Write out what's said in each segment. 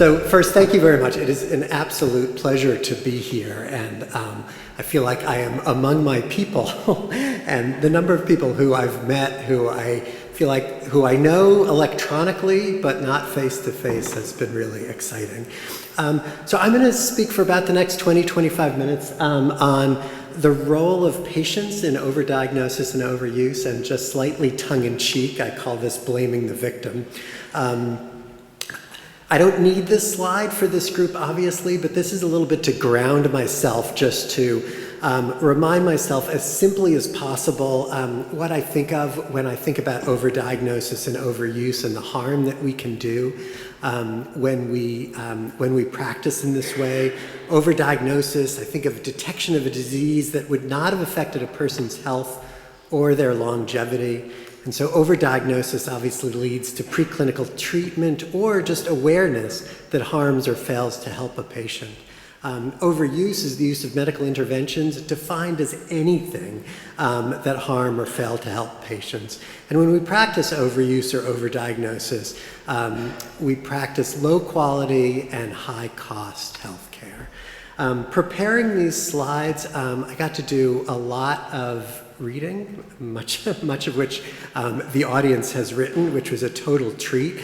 So first, thank you very much. It is an absolute pleasure to be here, and I feel like I am among my people. And the number of people who I've met, who I feel like, who I know electronically, but not face-to-face, has been really exciting. So I'm going to speak for about the next 20-25 minutes on the role of patients in overdiagnosis and overuse, and just slightly tongue-in-cheek, I call this blaming the victim. I don't need this slide for this group, obviously, but this is a little bit to ground myself, just to remind myself as simply as possible what I think of when I think about overdiagnosis and overuse and the harm that we can do when we practice in this way. Overdiagnosis, I think of detection of a disease that would not have affected a person's health or their longevity. And so overdiagnosis obviously leads to preclinical treatment or just awareness that harms or fails to help a patient. Overuse is the use of medical interventions defined as anything that harm or fail to help patients. And when we practice overuse or overdiagnosis, we practice low quality and high cost healthcare. Preparing these slides, I got to do a lot of reading, much of which the audience has written, which was a total treat.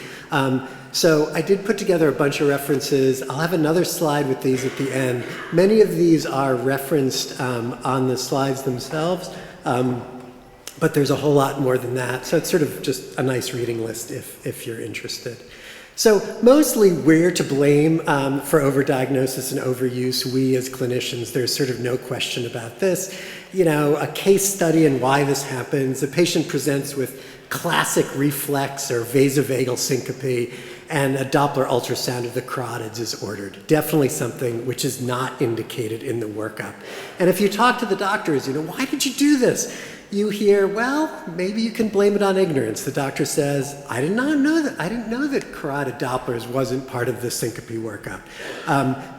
So I did put together a bunch of references. I'll have another slide with these at the end. Many of these are referenced on the slides themselves, but there's a whole lot more than that. So it's sort of just a nice reading list if you're interested. So mostly we're to blame for overdiagnosis and overuse, we as clinicians. There's sort of no question about this. You know, a case study and why this happens. A patient presents with classic reflex or vasovagal syncope, and a Doppler ultrasound of the carotids is ordered. Definitely something which is not indicated in the workup. And if you talk to the doctors, you know, why did you do this? You hear, well, maybe you can blame it on ignorance. The doctor says, I didn't know that carotid Dopplers wasn't part of the syncope workup.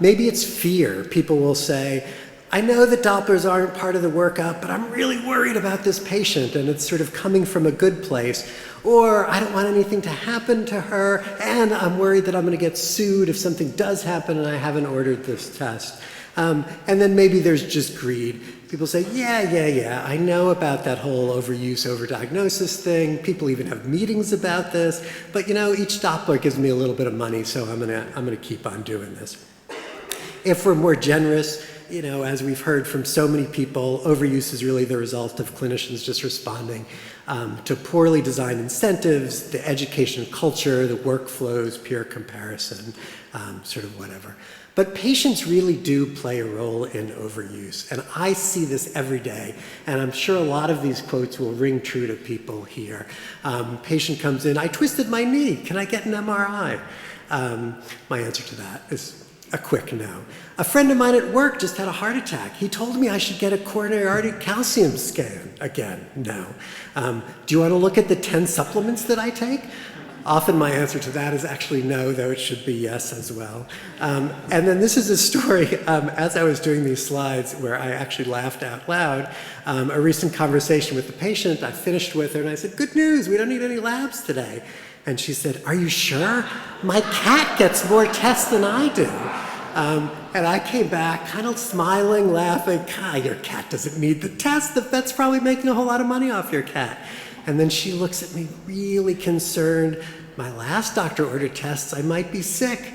Maybe it's fear. People will say, I know that Dopplers aren't part of the workup, but I'm really worried about this patient, and it's sort of coming from a good place. Or I don't want anything to happen to her, and I'm worried that I'm going to get sued if something does happen and I haven't ordered this test. And then maybe there's just greed. People say, yeah, I know about that whole overuse, overdiagnosis thing. People even have meetings about this. But you know, each Doppler gives me a little bit of money, so I'm gonna keep on doing this. If we're more generous, you know, as we've heard from so many people, overuse is really the result of clinicians just responding to poorly designed incentives, the education culture, the workflows, peer comparison, sort of whatever. But patients really do play a role in overuse, and I see this every day, and I'm sure a lot of these quotes will ring true to people here. Patient comes in, I twisted my knee, can I get an MRI? My answer to that is a quick no. A friend of mine at work just had a heart attack. He told me I should get a coronary artery calcium scan. Again, no. Do you want to look at the 10 supplements that I take? Often my answer to that is actually no, though it should be yes as well. And then this is a story, as I was doing these slides, where I actually laughed out loud. A recent conversation with the patient, I finished with her and I said, good news, we don't need any labs today. And she said, are you sure? My cat gets more tests than I do. And I came back kind of smiling, laughing, your cat doesn't need the test, the vet's probably making a whole lot of money off your cat. And then she looks at me really concerned. My last doctor ordered tests, I might be sick.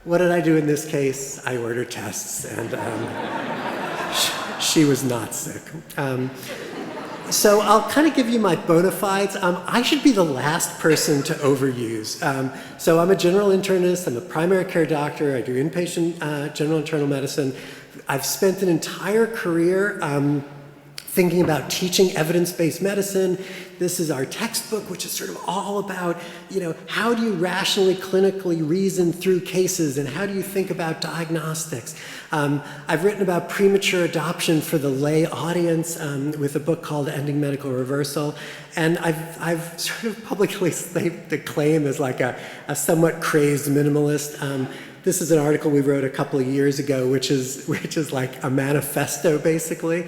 What did I do in this case? I ordered tests, and she was not sick. So I'll kind of give you my bona fides. I should be the last person to overuse. So I'm a general internist, I'm a primary care doctor, I do inpatient general internal medicine. I've spent an entire career thinking about teaching evidence-based medicine. This is our textbook, which is sort of all about, you know, how do you rationally, clinically reason through cases, and how do you think about diagnostics? I've written about premature adoption for the lay audience with a book called Ending Medical Reversal, and I've sort of publicly staked the claim as like a somewhat crazed minimalist. This is an article we wrote a couple of years ago, which is like a manifesto, basically.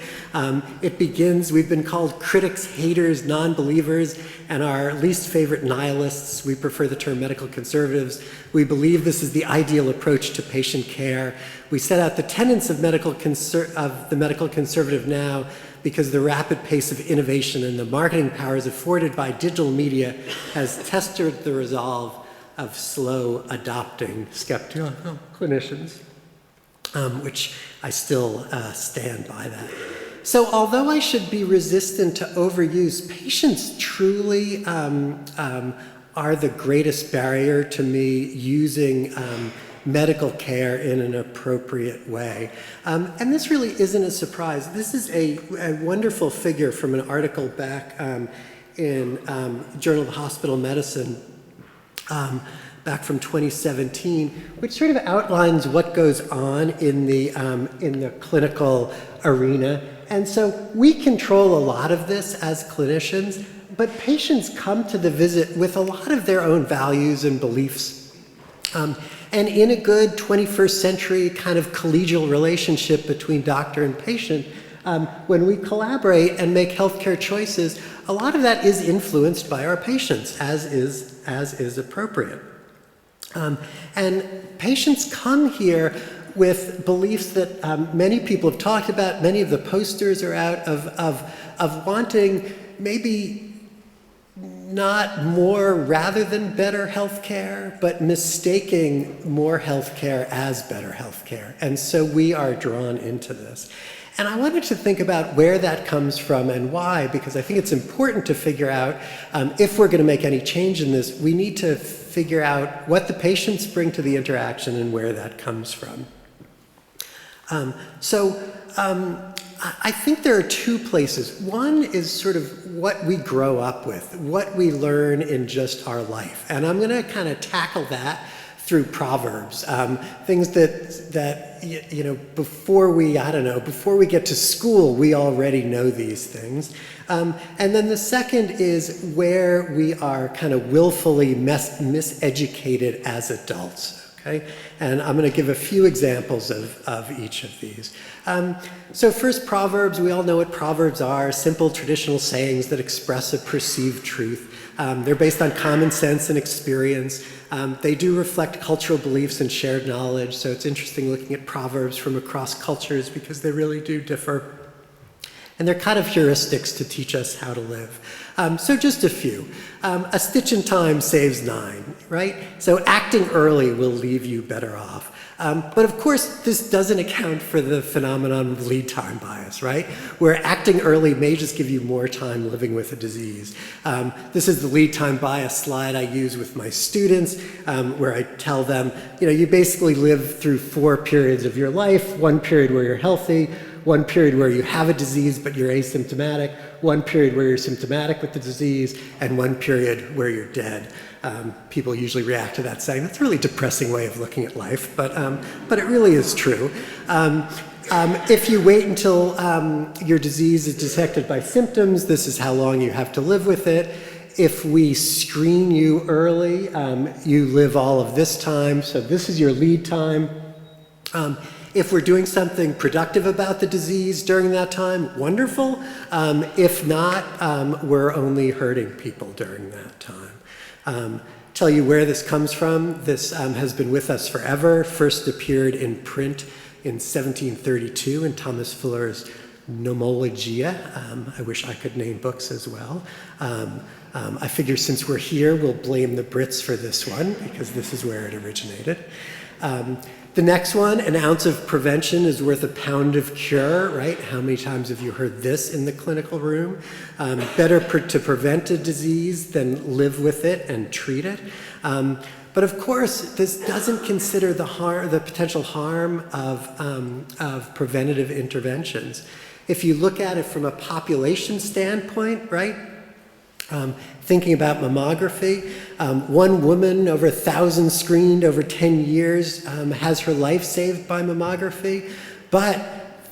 It begins, we've been called critics, haters, non-believers, and our least favorite nihilists. We prefer the term medical conservatives. We believe this is the ideal approach to patient care. We set out the tenets of the medical conservative now because the rapid pace of innovation and the marketing powers afforded by digital media has tested the resolve of slow adopting skeptical clinicians, which I still stand by that. So although I should be resistant to overuse, patients truly are the greatest barrier to me using medical care in an appropriate way. And this really isn't a surprise. This is a wonderful figure from an article back in Journal of Hospital Medicine back from 2017, which sort of outlines what goes on in the clinical arena. And so we control a lot of this as clinicians, but patients come to the visit with a lot of their own values and beliefs. And in a good 21st century kind of collegial relationship between doctor and patient, when we collaborate and make healthcare choices, a lot of that is influenced by our patients, as is appropriate. And patients come here with beliefs that many people have talked about. Many of the posters are out of wanting maybe not more rather than better healthcare, but mistaking more healthcare as better healthcare. And so we are drawn into this. And I wanted to think about where that comes from and why, because I think it's important to figure out if we're going to make any change in this, we need to figure out what the patients bring to the interaction and where that comes from. I think there are two places. One is sort of what we grow up with, what we learn in just our life. And I'm going to kind of tackle that through proverbs, things that before we get to school, we already know these things. And then the second is where we are kind of willfully miseducated as adults. Okay? And I'm going to give a few examples of each of these. So first, proverbs. We all know what proverbs are, simple traditional sayings that express a perceived truth. They're based on common sense and experience. They do reflect cultural beliefs and shared knowledge, so it's interesting looking at proverbs from across cultures because they really do differ. And they're kind of heuristics to teach us how to live. So just a few. A stitch in time saves 9, right? So acting early will leave you better off. But of course, this doesn't account for the phenomenon of lead time bias, right? Where acting early may just give you more time living with a disease. This is the lead time bias slide I use with my students, where I tell them, you basically live through 4 periods of your life, 1 period where you're healthy, 1 period where you have a disease but you're asymptomatic, 1 period where you're symptomatic with the disease, and 1 period where you're dead. People usually react to that saying, that's a really depressing way of looking at life, but it really is true. If you wait until your disease is detected by symptoms, this is how long you have to live with it. If we screen you early, you live all of this time, so this is your lead time. If we're doing something productive about the disease during that time, wonderful. If not, we're only hurting people during that time. Tell you where this comes from. This has been with us forever. First appeared in print in 1732 in Thomas Fuller's Nomologia. I wish I could name books as well. I figure since we're here, we'll blame the Brits for this one because this is where it originated. The next one, an ounce of prevention is worth a pound of cure, right? How many times have you heard this in the clinical room? Better to prevent a disease than live with it and treat it. But of course, this doesn't consider the potential harm of preventative interventions. If you look at it from a population standpoint, right? Thinking about mammography, 1 woman over 1,000 screened over 10 years has her life saved by mammography, but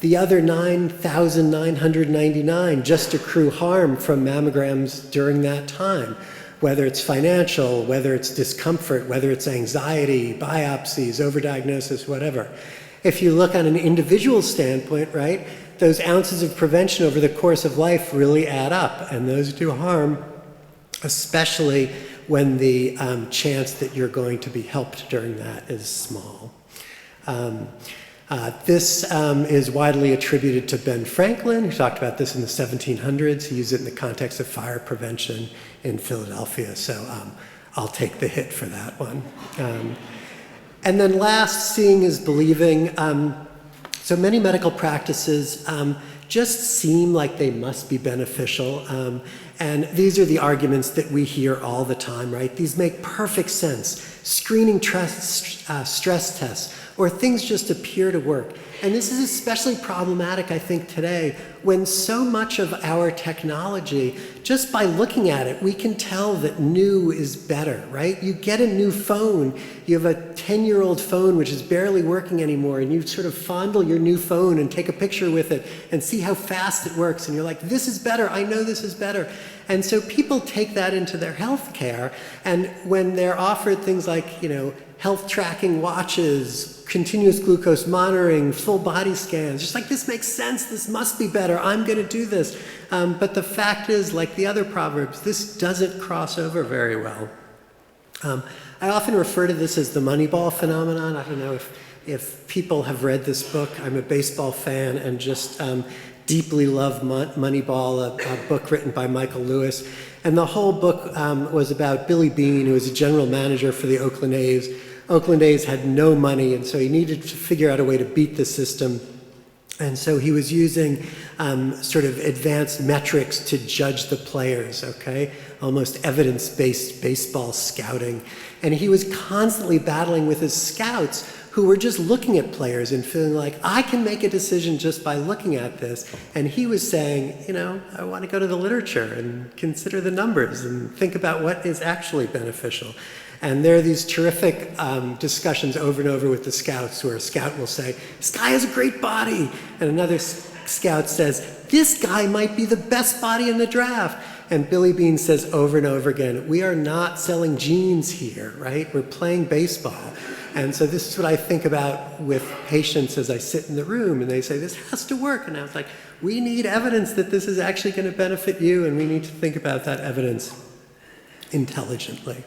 the other 9,999 just accrue harm from mammograms during that time. whether it's financial, whether it's discomfort, whether it's anxiety, biopsies, overdiagnosis, whatever. If you look on an individual standpoint, right, those ounces of prevention over the course of life really add up, and those do harm, especially when the chance that you're going to be helped during that is small. This is widely attributed to Ben Franklin, who talked about this in the 1700s. He used it in the context of fire prevention in Philadelphia, so I'll take the hit for that one. And then last, seeing is believing. So many medical practices just seem like they must be beneficial. And these are the arguments that we hear all the time, right? These make perfect sense. Screening stress tests, or things just appear to work. And this is especially problematic, I think, today, when so much of our technology, just by looking at it, we can tell that new is better, right? You get a new phone, you have a 10-year-old phone which is barely working anymore, and you sort of fondle your new phone and take a picture with it and see how fast it works, and you're like, this is better, I know this is better. And so people take that into their health care, and when they're offered things like, health tracking watches, continuous glucose monitoring, full body scans, just like, this makes sense, this must be better, I'm going to do this. But the fact is, like the other proverbs, this doesn't cross over very well. I often refer to this as the Moneyball phenomenon. I don't know if people have read this book. I'm a baseball fan and just deeply love Moneyball, a book written by Michael Lewis. And the whole book was about Billy Beane, who was a general manager for the Oakland A's. Oakland A's had no money, and so he needed to figure out a way to beat the system. And so he was using sort of advanced metrics to judge the players, okay? Almost evidence-based baseball scouting. And he was constantly battling with his scouts who were just looking at players and feeling like, I can make a decision just by looking at this. And he was saying, I want to go to the literature and consider the numbers and think about what is actually beneficial. And there are these terrific discussions over and over with the scouts, where a scout will say, this guy has a great body. And another scout says, this guy might be the best body in the draft. And Billy Beane says over and over again, we are not selling jeans here, right? We're playing baseball. And so this is what I think about with patients as I sit in the room and they say, this has to work. And I was like, we need evidence that this is actually going to benefit you, and we need to think about that evidence intelligently.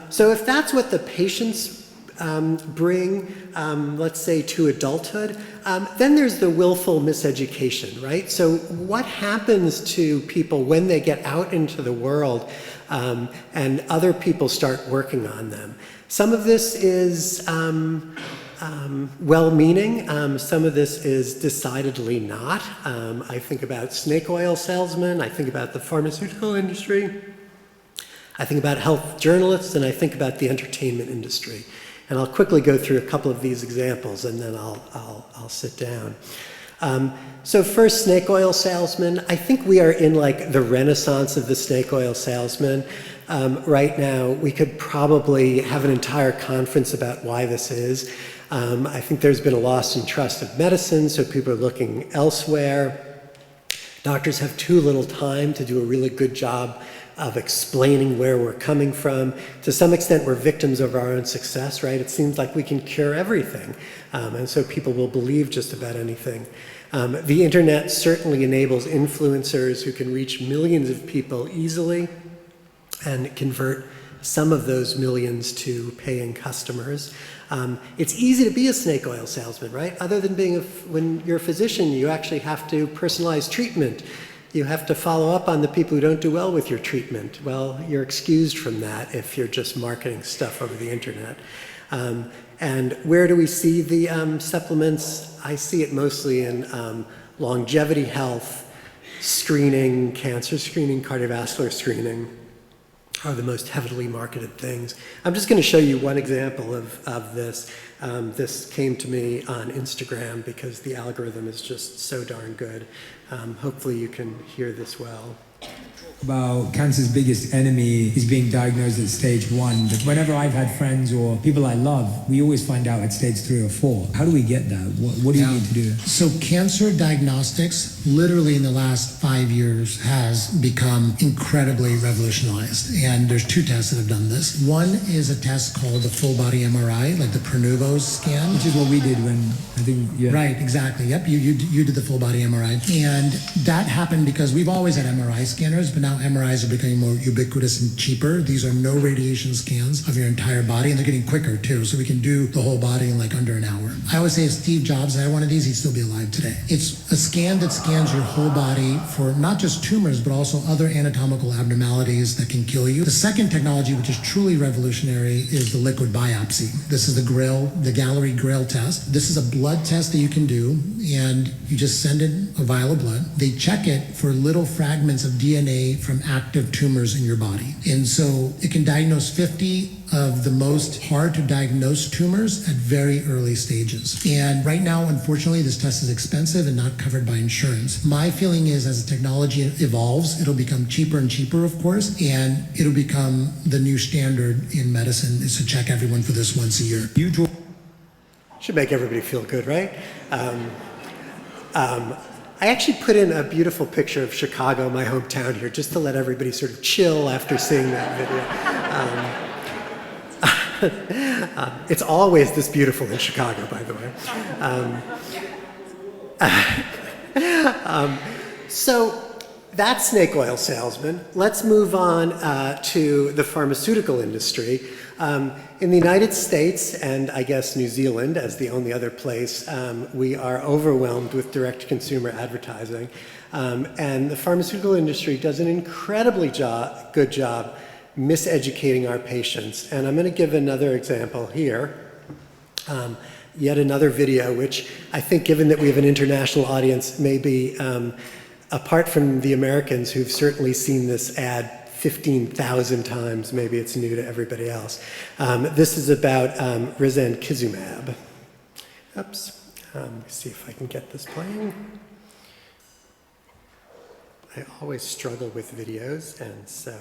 So if that's what the patients bring, let's say, to adulthood, then there's the willful miseducation, right? So what happens to people when they get out into the world and other people start working on them? Some of this is well-meaning. Some of this is decidedly not. I think about snake oil salesmen. I think about the pharmaceutical industry. I think about health journalists, and I think about the entertainment industry. And I'll quickly go through a couple of these examples, and then I'll sit down. So first, snake oil salesmen. I think we are in like the renaissance of the snake oil salesman. Right now, we could probably have an entire conference about why this is. I think there's been a loss in trust of medicine, so people are looking elsewhere. Doctors have too little time to do a really good job of explaining where we're coming from. To some extent, we're victims of our own success, right? It seems like we can cure everything, and so people will believe just about anything. The internet certainly enables influencers who can reach millions of people easily and convert some of those millions to paying customers. It's easy to be a snake oil salesman, right? Other than when you're a physician, you actually have to personalize treatment. You have to follow up on the people who don't do well with your treatment. Well, you're excused from that if you're just marketing stuff over the internet. And where do we see the supplements? I see it mostly in longevity health, screening, cancer screening, cardiovascular screening are the most heavily marketed things. I'm just going to show you one example of this. This came to me on Instagram because the algorithm is just so darn good. Hopefully you can hear this well. Control about cancer's biggest enemy is being diagnosed at stage 1. But whenever I've had friends or people I love, we always find out at stage 3 or 4. How do we get that? What do you need to do? So cancer diagnostics, literally in the last 5 years, has become incredibly revolutionized. And there's 2 tests that have done this. One is a test called the full body MRI, like the Pronovo scan. Which is what we did when, I think, yeah. Right, exactly. Yep, you did the full body MRI. And that happened because we've always had MRI scanners, but now MRIs are becoming more ubiquitous and cheaper. These are no radiation scans of your entire body, and they're getting quicker too. So we can do the whole body in like under an hour. I always say if Steve Jobs had one of these, he'd still be alive today. It's a scan that scans your whole body for not just tumors, but also other anatomical abnormalities that can kill you. The second technology, which is truly revolutionary, is the liquid biopsy. This is the Gallery Grail test. This is a blood test that you can do, and you just send in a vial of blood. They check it for little fragments of DNA from active tumors in your body. And so it can diagnose 50 of the most hard to diagnose tumors at very early stages. And right now, unfortunately, this test is expensive and not covered by insurance. My feeling is as the technology evolves, it'll become cheaper and cheaper, of course, and it'll become the new standard in medicine is to check everyone for this once a year. Should make everybody feel good, right? I actually put in a beautiful picture of Chicago, my hometown here, just to let everybody sort of chill after seeing that video. It's always this beautiful in Chicago, by the way. So that's snake oil salesman. Let's move on to the pharmaceutical industry. In the United States, and I guess New Zealand as the only other place, we are overwhelmed with direct-to-consumer advertising. And the pharmaceutical industry does an incredibly good job miseducating our patients. And I'm going to give another example here. Yet another video, which I think, given that we have an international audience, may be, apart from the Americans who've certainly seen this ad 15,000 times, maybe it's new to everybody else. This is about risankizumab. Oops. Let me see if I can get this playing. I always struggle with videos, and so...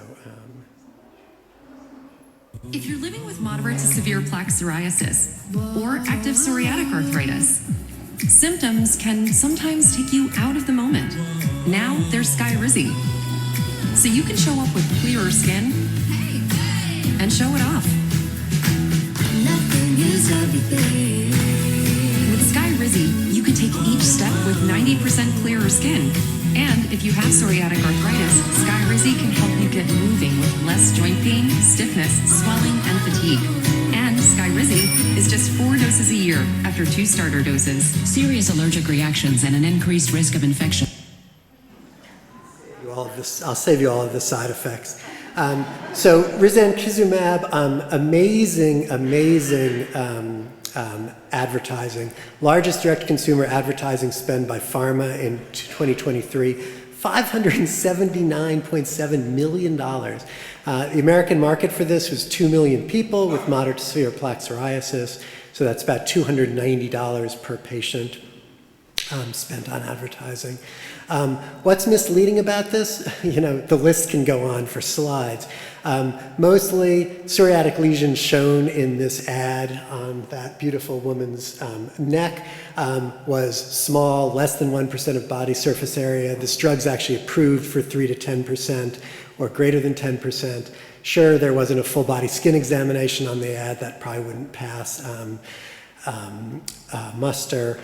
If you're living with moderate to severe plaque psoriasis or active psoriatic arthritis, symptoms can sometimes take you out of the moment. Now there's Skyrizi. So you can show up with clearer skin and show it off. With Skyrizi, you can take each step with 90% clearer skin. And if you have psoriatic arthritis, Skyrizi can help you get moving with less joint pain, stiffness, swelling, and fatigue. And Skyrizi is just 4 doses a year after 2 starter doses. Serious allergic reactions and an increased risk of infection. I'll save you all of the side effects. So risankizumab, amazing advertising. Largest direct-to-consumer advertising spend by pharma in 2023, $579.7 million. The American market for this was 2 million people with moderate to severe plaque psoriasis, so that's about $290 per patient spent on advertising. What's misleading about this? You know, the list can go on for slides. Mostly psoriatic lesions shown in this ad on that beautiful woman's neck was small, less than 1% of body surface area. This drug's actually approved for 3 to 10% or greater than 10%. Sure, there wasn't a full body skin examination on the ad. That probably wouldn't pass muster.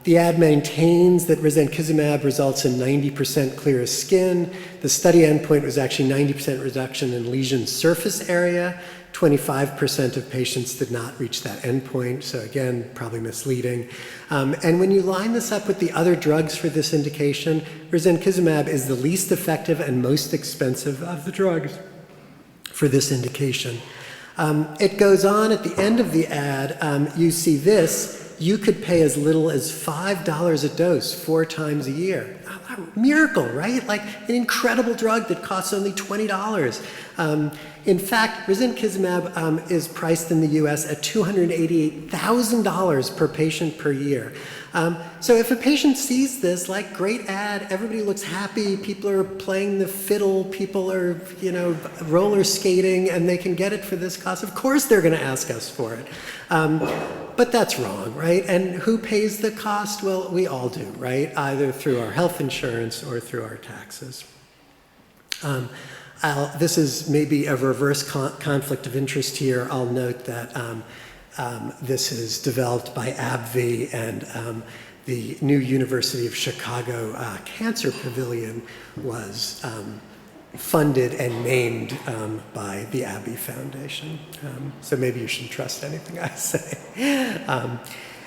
The ad maintains that risankizumab results in 90% clearer skin. The study endpoint was actually 90% reduction in lesion surface area. 25% of patients did not reach that endpoint, so again, probably misleading. And when you line this up with the other drugs for this indication, risankizumab is the least effective and most expensive of the drugs for this indication. It goes on at the end of the ad, you see this. You could pay as little as $5 a dose 4 times a year. A miracle, right? Like an incredible drug that costs only $20. In fact, risankizumab is priced in the US at $288,000 per patient per year. So if a patient sees this, like, great ad, everybody looks happy, people are playing the fiddle, people are, roller skating, and they can get it for this cost, of course they're going to ask us for it. But that's wrong, right? And who pays the cost? Well, we all do, right? Either through our health insurance or through our taxes. This is maybe a reverse conflict of interest here. I'll note that this is developed by AbbVie, and the new University of Chicago Cancer Pavilion was funded and named by the Abbey Foundation. So maybe you shouldn't trust anything I say.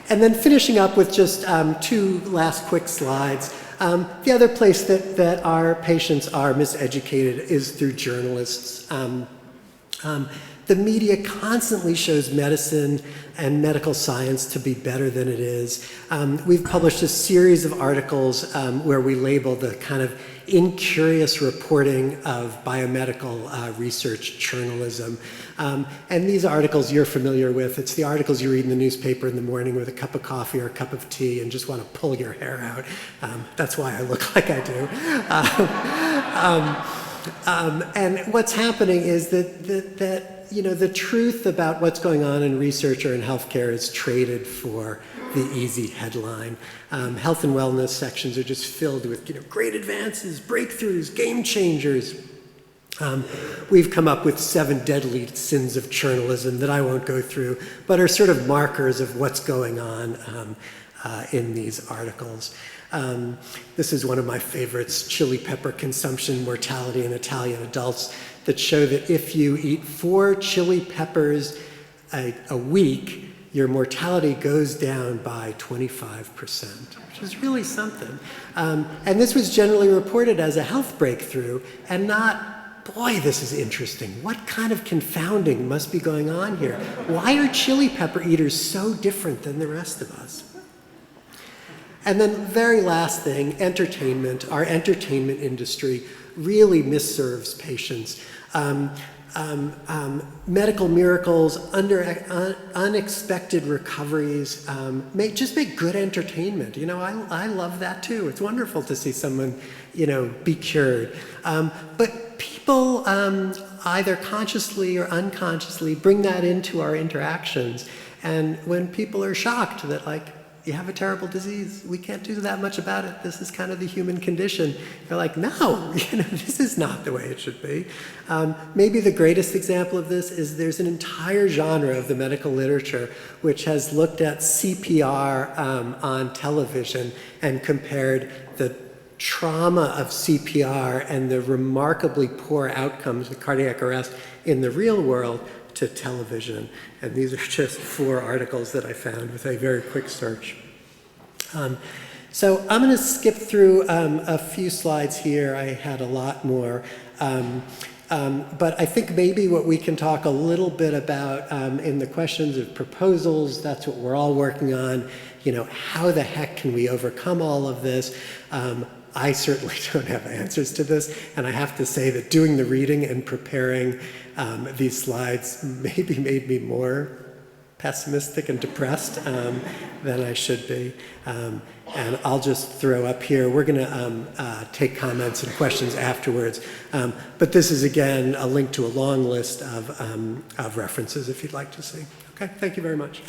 And then finishing up with just two last quick slides. The other place that our patients are miseducated is through journalists. The media constantly shows medicine and medical science to be better than it is. We've published a series of articles where we label the kind of incurious reporting of biomedical research journalism. And these articles you're familiar with. It's the articles you read in the newspaper in the morning with a cup of coffee or a cup of tea and just want to pull your hair out. That's why I look like I do. And what's happening is that the truth about what's going on in research or in healthcare is traded for the easy headline. Health and wellness sections are just filled with great advances, breakthroughs, game changers. We've come up with 7 deadly sins of journalism that I won't go through, but are sort of markers of what's going on in these articles. This is one of my favorites, chili pepper consumption mortality in Italian adults, that show that if you eat 4 chili peppers a week, your mortality goes down by 25%, which is really something. And this was generally reported as a health breakthrough and not, boy, this is interesting. What kind of confounding must be going on here? Why are chili pepper eaters so different than the rest of us? And then very last thing, entertainment. Our entertainment industry really misserves patients. Medical miracles, unexpected recoveries, just make good entertainment. I love that too. It's wonderful to see someone, be cured. But people either consciously or unconsciously bring that into our interactions. And when people are shocked that, you have a terrible disease, we can't do that much about it, this is kind of the human condition, they're like, no, this is not the way it should be. Maybe the greatest example of this is there's an entire genre of the medical literature which has looked at CPR on television and compared the trauma of CPR and the remarkably poor outcomes with cardiac arrest in the real world to television. And these are just 4 articles that I found with a very quick search. So I'm going to skip through a few slides here. I had a lot more. But I think maybe what we can talk a little bit about in the questions of proposals, that's what we're all working on. How the heck can we overcome all of this? I certainly don't have answers to this, and I have to say that doing the reading and preparing these slides maybe made me more pessimistic and depressed than I should be. And I'll just throw up here, we're going to take comments and questions afterwards. But this is, again, a link to a long list of references if you'd like to see. Okay, thank you very much.